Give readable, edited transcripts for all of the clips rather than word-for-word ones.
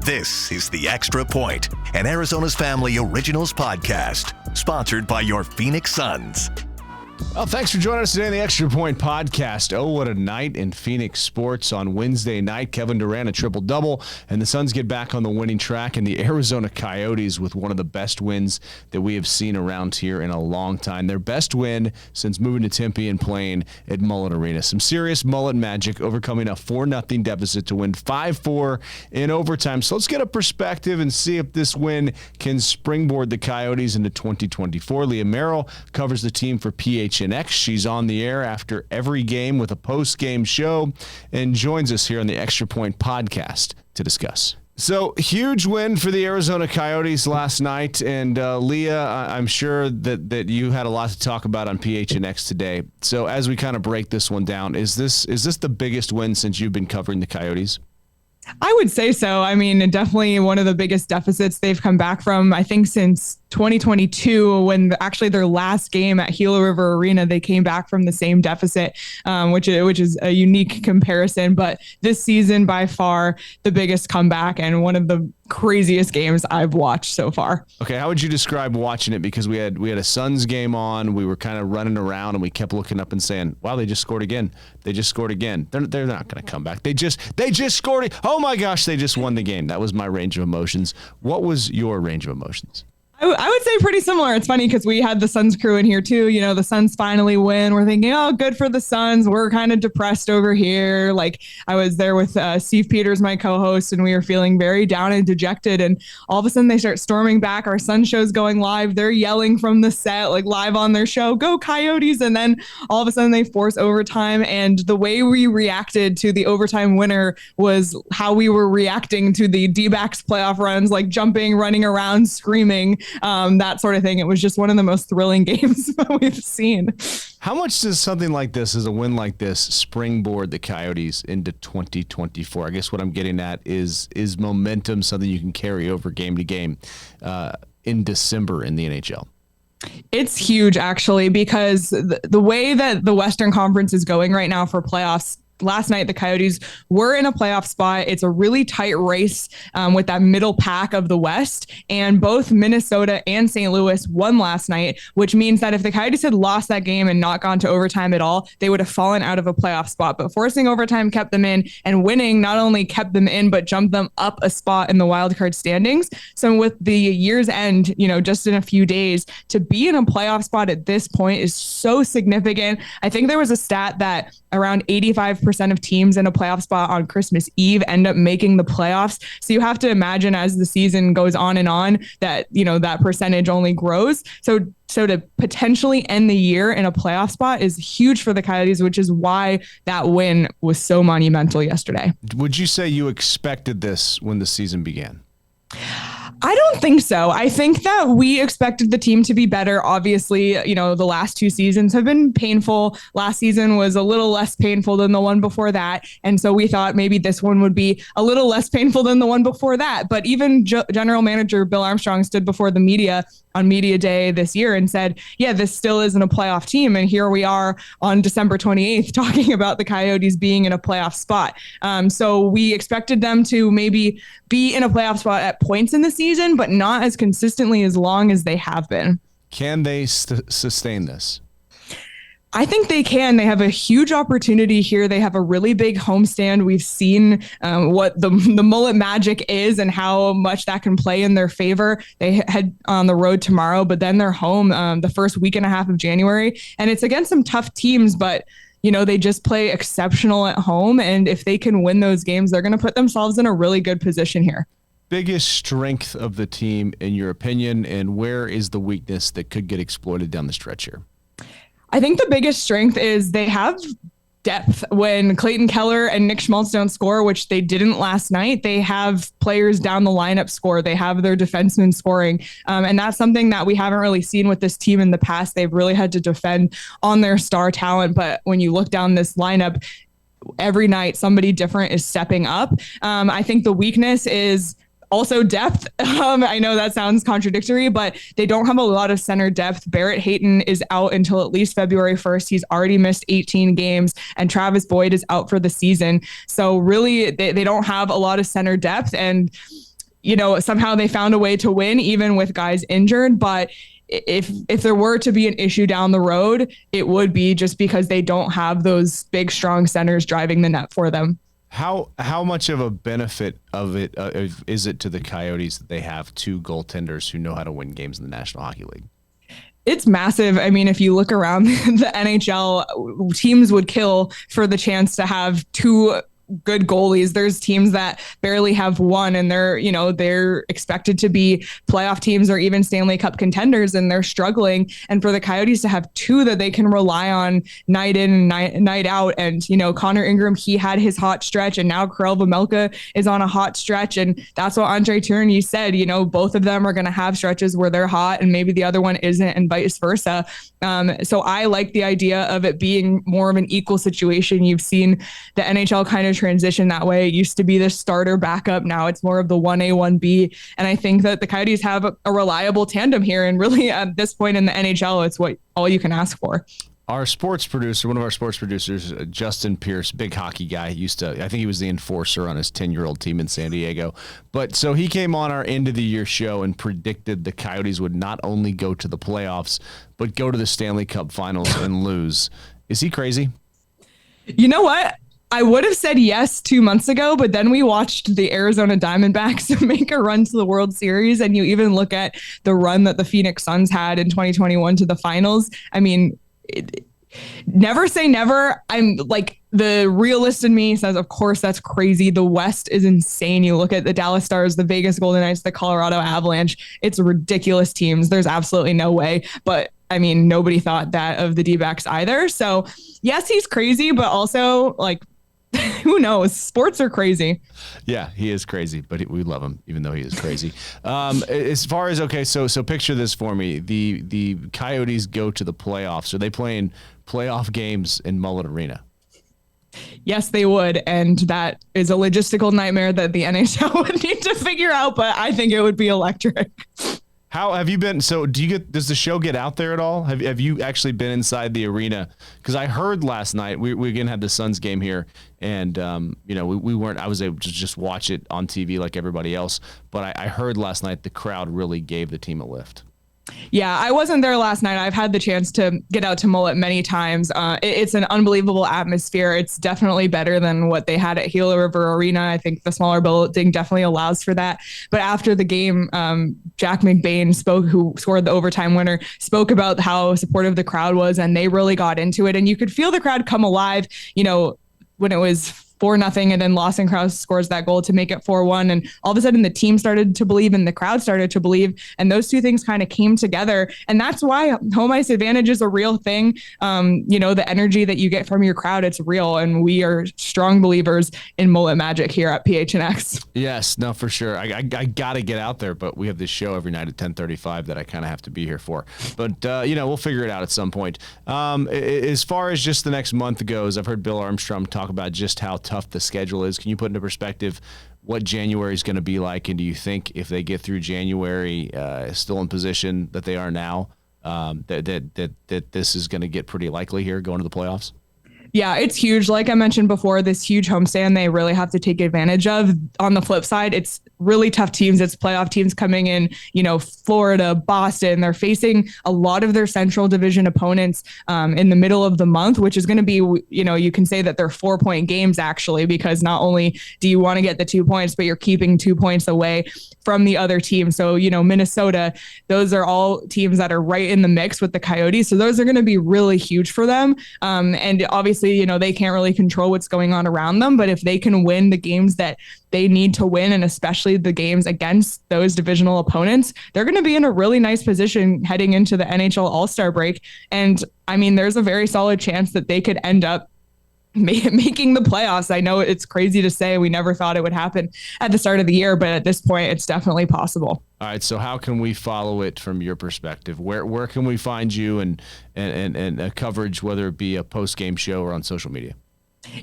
This is The Extra Point, an Arizona's Family Originals podcast, sponsored by your Phoenix Suns. Well, thanks for joining us today on the Extra Point podcast. Oh, what a night in Phoenix sports on Wednesday night. Kevin Durant, a triple-double, and the Suns get back on the winning track, and the Arizona Coyotes with one of the best wins that we have seen around here in a long time. Their best win since moving to Tempe and playing at Mullet Arena. Some serious Mullet magic, overcoming a 4-0 deficit to win 5-4 in overtime. So let's get a perspective and see if this win can springboard the Coyotes into 2024. Leah Merrall covers the team for PHNX. She's on the air after every game with a post-game show and joins us here on the Extra Point podcast to discuss. So, huge win for the Arizona Coyotes last night. And Leah, I'm sure that you had a lot to talk about on PHNX today. So as we kind of break this one down, is this the biggest win since you've been covering the Coyotes? I would say so. I mean, definitely one of the biggest deficits they've come back from, I think, since 2022, when actually their last game at Gila River Arena, they came back from the same deficit, which is a unique comparison. But this season, by far, the biggest comeback and one of the craziest games I've watched so far. Okay, how would you describe watching it? Because we had a Suns game on, we were kind of running around, and we kept looking up and saying, "Wow, they just scored again! They just scored again! They're not going to come back. They just scored! Oh my gosh, they just won the game!" That was my range of emotions. What was your range of emotions? I would say pretty similar. It's funny because we had the Suns crew in here too. You know, the Suns finally win. We're thinking, oh, good for the Suns. We're kind of depressed over here. Like, I was there with Steve Peters, my co-host, and we were feeling very down and dejected. And all of a sudden they start storming back. Our Sun show's going live. They're yelling from the set, like live on their show, "Go Coyotes." And then all of a sudden they force overtime. And the way we reacted to the overtime winner was how we were reacting to the D-backs playoff runs, like jumping, running around, screaming. That sort of thing. It was just one of the most thrilling games we've seen. How much does something like this, as a win like this, springboard the Coyotes into 2024? I guess what I'm getting at is momentum something you can carry over game to game in December in the NHL? It's huge, actually, because the way that the Western Conference is going right now for playoffs, last night, the Coyotes were in a playoff spot. It's a really tight race with that middle pack of the West. And both Minnesota and St. Louis won last night, which means that if the Coyotes had lost that game and not gone to overtime at all, they would have fallen out of a playoff spot. But forcing overtime kept them in, and winning not only kept them in, but jumped them up a spot in the wildcard standings. So with the year's end, just in a few days, to be in a playoff spot at this point is so significant. I think there was a stat that around 85% of teams in a playoff spot on Christmas Eve end up making the playoffs. So you have to imagine as the season goes on and on that, that percentage only grows. So to potentially end the year in a playoff spot is huge for the Coyotes, which is why that win was so monumental yesterday. Would you say you expected this when the season began? I don't think so. I think that we expected the team to be better. Obviously, the last two seasons have been painful. Last season was a little less painful than the one before that. And so we thought maybe this one would be a little less painful than the one before that. But even general manager Bill Armstrong stood before the media on media day this year and said, yeah, this still isn't a playoff team. And here we are on December 28th talking about the Coyotes being in a playoff spot. So we expected them to maybe be in a playoff spot at points in the season, but not as consistently as long as they have been. Can they sustain this? I think they can. They have a huge opportunity here. They have a really big homestand. We've seen what the mullet magic is and how much that can play in their favor. They head on the road tomorrow, but then they're home the first week and a half of January. And it's against some tough teams, but they just play exceptional at home. And if they can win those games, they're going to put themselves in a really good position here. Biggest strength of the team, in your opinion, and where is the weakness that could get exploited down the stretch here? I think the biggest strength is they have depth. When Clayton Keller and Nick Schmaltz don't score, which they didn't last night, they have players down the lineup score. They have their defensemen scoring. And that's something that we haven't really seen with this team in the past. They've really had to defend on their star talent. But when you look down this lineup, every night somebody different is stepping up. I think the weakness is also depth. I know that sounds contradictory, but they don't have a lot of center depth. Barrett Hayton is out until at least February 1st. He's already missed 18 games, and Travis Boyd is out for the season. So really, they don't have a lot of center depth. And somehow they found a way to win even with guys injured. But if there were to be an issue down the road, it would be just because they don't have those big, strong centers driving the net for them. How much of a benefit of it is it to the Coyotes that they have two goaltenders who know how to win games in the National Hockey League? It's massive. I mean, if you look around the NHL, teams would kill for the chance to have two good goalies. There's teams that barely have one, and they're expected to be playoff teams or even Stanley Cup contenders, and they're struggling. And for the Coyotes to have two that they can rely on night in and night out, and Connor Ingram, he had his hot stretch, and now Karel Vejmelka is on a hot stretch, and that's what Andre Tourigny said. Both of them are going to have stretches where they're hot, and maybe the other one isn't, and vice versa. So I like the idea of it being more of an equal situation. You've seen the NHL kind of transition that way. It used to be the starter backup. Now it's more of the 1A, 1B. And I think that the Coyotes have a reliable tandem here. And really at this point in the NHL, it's all you can ask for. Our sports producer, one of our sports producers, Justin Pierce, big hockey guy, I think he was the enforcer on his 10-year-old team in San Diego. But so he came on our end of the year show and predicted the Coyotes would not only go to the playoffs, but go to the Stanley Cup Finals and lose. Is he crazy? You know what? I would have said yes 2 months ago, but then we watched the Arizona Diamondbacks make a run to the World Series. And you even look at the run that the Phoenix Suns had in 2021 to the finals. I mean, never say never. I'm like, the realist in me says, of course, that's crazy. The West is insane. You look at the Dallas Stars, the Vegas Golden Knights, the Colorado Avalanche. It's ridiculous teams. There's absolutely no way. But I mean, nobody thought that of the D-backs either. So yes, he's crazy, but also like, who knows? Sports are crazy. Yeah, he is crazy, but we love him, even though he is crazy. As far as, okay, so picture this for me. The Coyotes go to the playoffs. Are they playing playoff games in Mullet Arena? Yes, they would. And that is a logistical nightmare that the NHL would need to figure out, but I think it would be electric. How have you been? So does the show get out there at all? Have you actually been inside the arena? Because I heard last night, we again had the Suns game here, and we weren't, I was able to just watch it on TV like everybody else, but I heard last night the crowd really gave the team a lift. Yeah, I wasn't there last night. I've had the chance to get out to Mullet many times. It's an unbelievable atmosphere. It's definitely better than what they had at Gila River Arena. I think the smaller building definitely allows for that. But after the game, Jack McBain who scored the overtime winner, spoke about how supportive the crowd was, and they really got into it. And you could feel the crowd come alive, when it was 4-0, and then Lawson Krause scores that goal to make it 4-1. And all of a sudden the team started to believe and the crowd started to believe. And those two things kind of came together. And that's why home ice advantage is a real thing. The energy that you get from your crowd, it's real. And we are strong believers in Mullet Magic here at PHNX. Yes, no, for sure. I got to get out there, but we have this show every night at 10:35 that I kind of have to be here for. But, we'll figure it out at some point. As far as just the next month goes, I've heard Bill Armstrong talk about just how tough the schedule is. Can you put into perspective what January is going to be like? And do you think if they get through January still in position that they are now, that this is going to get pretty likely here going to the playoffs? Yeah, it's huge. Like I mentioned before, this huge homestand they really have to take advantage of. On the flip side, it's really tough teams. It's playoff teams coming in, Florida, Boston. They're facing a lot of their Central Division opponents in the middle of the month, which is going to be, you can say that they're 4-point games actually, because not only do you want to get the 2 points, but you're keeping 2 points away from the other team. So, Minnesota, those are all teams that are right in the mix with the Coyotes. So those are going to be really huge for them. And obviously, they can't really control what's going on around them, but if they can win the games that they need to win, and especially the games against those divisional opponents, they're going to be in a really nice position heading into the NHL All-Star break. And I mean, there's a very solid chance that they could end up making the playoffs. I know it's crazy to say. We never thought it would happen at the start of the year, but at this point, it's definitely possible. All right. So how can we follow it from your perspective? Where can we find you and coverage, whether it be a post-game show or on social media?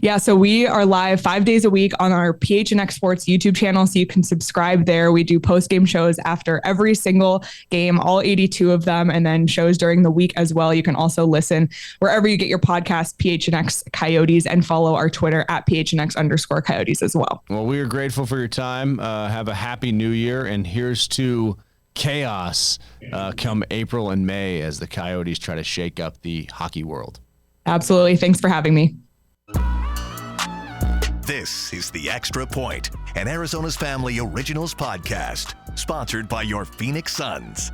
Yeah, so we are live 5 days a week on our PHNX Sports YouTube channel, so you can subscribe there. We do post-game shows after every single game, all 82 of them, and then shows during the week as well. You can also listen wherever you get your podcast, PHNX Coyotes, and follow our Twitter at PHNX_Coyotes as well. Well, we are grateful for your time. Have a happy new year, and here's to chaos come April and May as the Coyotes try to shake up the hockey world. Absolutely. Thanks for having me. This is The Extra Point, an Arizona's Family Originals podcast, sponsored by your Phoenix Suns.